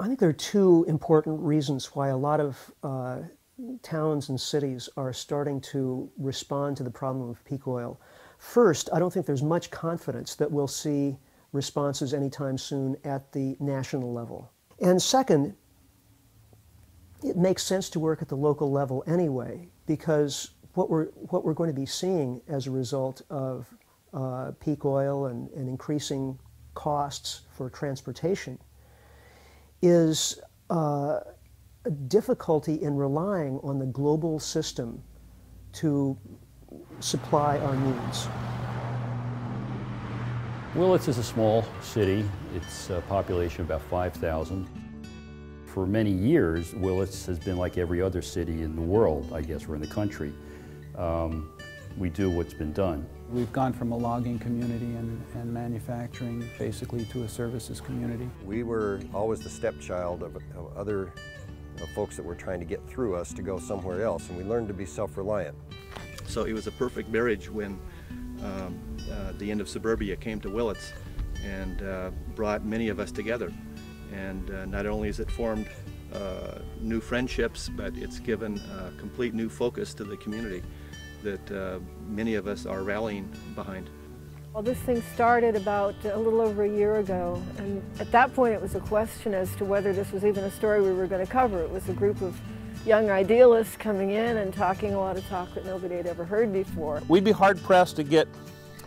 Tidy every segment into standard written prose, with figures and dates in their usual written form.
I think there are two important reasons why a lot of towns and cities are starting to respond to the problem of peak oil. First, I don't think there's much confidence that we'll see responses anytime soon at the national level. And second, it makes sense to work at the local level anyway, because what we're going to be seeing as a result of peak oil and increasing costs for transportation is a difficulty in relying on the global system to supply our needs. Willits is a small city. It's a population of about 5,000. For many years, Willits has been like every other city in the world, I guess, or in the country. We do what's been done. We've gone from a logging community and manufacturing basically to a services community. We were always the stepchild of other folks that were trying to get through us to go somewhere else, and we learned to be self-reliant. So it was a perfect marriage when the end of Suburbia came to Willits and brought many of us together. And not only has it formed new friendships, but it's given a complete new focus to the community that many of us are rallying behind. Well, this thing started about a little over a year ago, and at that point it was a question as to whether this was even a story we were going to cover. It was a group of young idealists coming in and talking a lot of talk that nobody had ever heard before. We'd be hard-pressed to get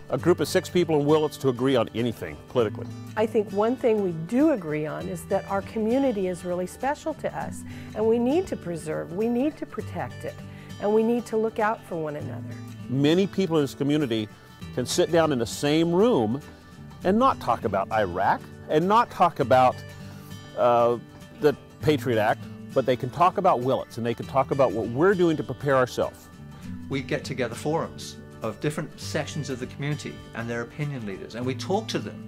a group of 6 people in Willits to agree on anything politically. I think one thing we do agree on is that our community is really special to us, and we need to preserve, we need to protect it, and we need to look out for one another. Many people in this community can sit down in the same room and not talk about Iraq and not talk about the Patriot Act, but they can talk about Willits and they can talk about what we're doing to prepare ourselves. We get together forums of different sections of the community and their opinion leaders, and we talk to them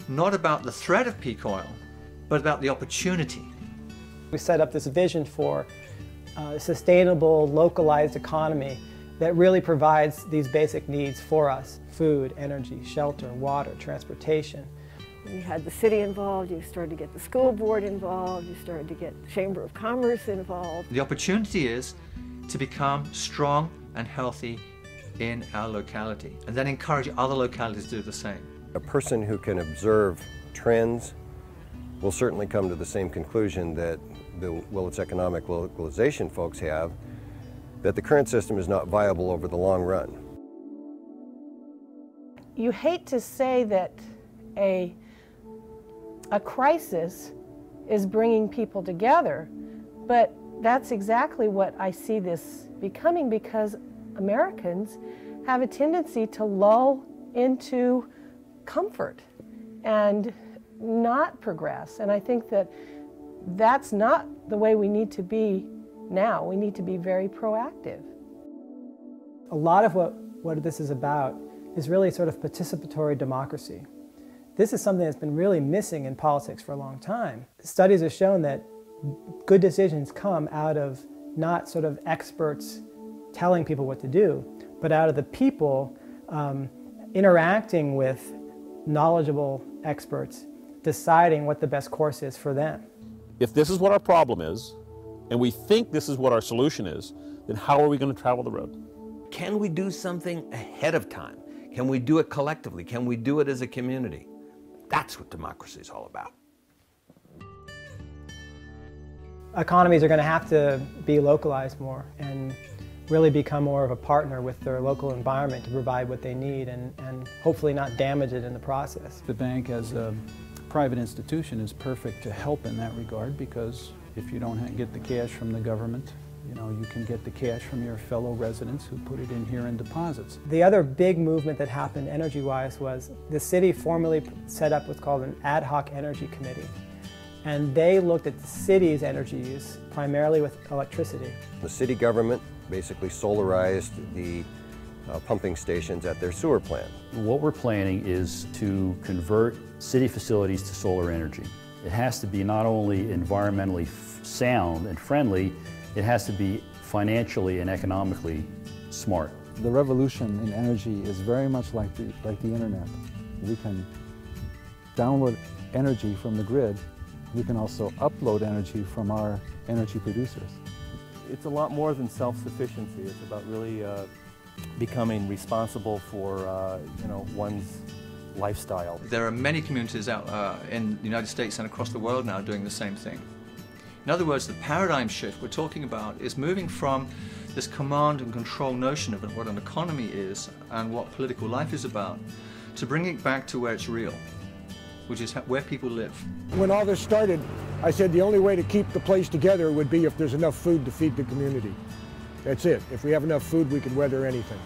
not about the threat of peak oil, but about the opportunity. We set up this vision for a sustainable, localized economy that really provides these basic needs for us: food, energy, shelter, water, transportation. You had the city involved, you started to get the school board involved, you started to get the Chamber of Commerce involved. The opportunity is to become strong and healthy in our locality, and then encourage other localities to do the same. A person who can observe trends will certainly come to the same conclusion that the Willits Economic LocalLization folks have, that the current system is not viable over the long run. You hate to say that a crisis is bringing people together, but that's exactly what I see this becoming, because Americans have a tendency to lull into comfort and not progress. And I think that that's not the way we need to be now. We need to be very proactive. A lot of what this is about is really sort of participatory democracy. This is something that's been really missing in politics for a long time. Studies have shown that good decisions come out of not sort of experts telling people what to do, but out of the people interacting with knowledgeable experts, deciding what the best course is for them. If this is what our problem is, and we think this is what our solution is, then how are we going to travel the road? Can we do something ahead of time? Can we do it collectively? Can we do it as a community? That's what democracy is all about. Economies are going to have to be localized more and really become more of a partner with their local environment to provide what they need and hopefully not damage it in the process. The bank as a private institution is perfect to help in that regard, because if you don't get the cash from the government, you can get the cash from your fellow residents who put it in here in deposits. The other big movement that happened energy-wise was the city formally set up what's called an ad hoc energy committee. And they looked at the city's energy use primarily with electricity. The city government basically solarized the pumping stations at their sewer plant. What we're planning is to convert city facilities to solar energy. It has to be not only environmentally sound and friendly, it has to be financially and economically smart. The revolution in energy is very much like the internet. We can download energy from the grid We can also upload energy from our energy producers. It's a lot more than self-sufficiency. It's about really becoming responsible for one's lifestyle. There are many communities out in the United States and across the world now doing the same thing. In other words, the paradigm shift we're talking about is moving from this command and control notion of what an economy is and what political life is about to bringing it back to where it's real, which is where people live. When all this started, I said the only way to keep the place together would be if there's enough food to feed the community. That's it. If we have enough food, we can weather anything.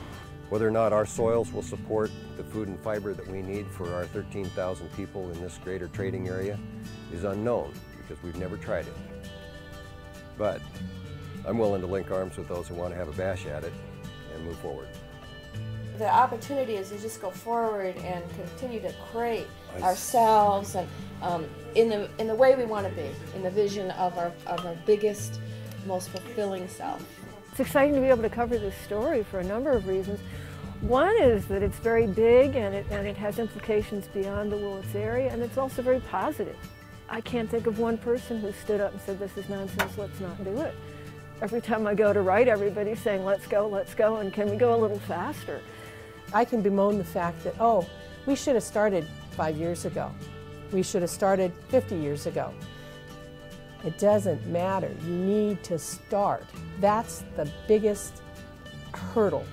Whether or not our soils will support the food and fiber that we need for our 13,000 people in this greater trading area is unknown because we've never tried it. But I'm willing to link arms with those who want to have a bash at it and move forward. The opportunity is to just go forward and continue to create ourselves and in the way we want to be, in the vision of our biggest, most fulfilling self. It's exciting to be able to cover this story for a number of reasons. One is that it's very big and it has implications beyond the Willits area, and it's also very positive. I can't think of one person who stood up and said, this is nonsense, let's not do it. Every time I go to write, everybody's saying, let's go, and can we go a little faster? I can bemoan the fact that, oh, we should have started 5 years ago. We should have started 50 years ago. It doesn't matter. You need to start. That's the biggest hurdle.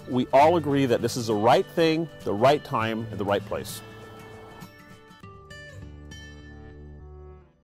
We all agree that this is the right thing, the right time, and the right place.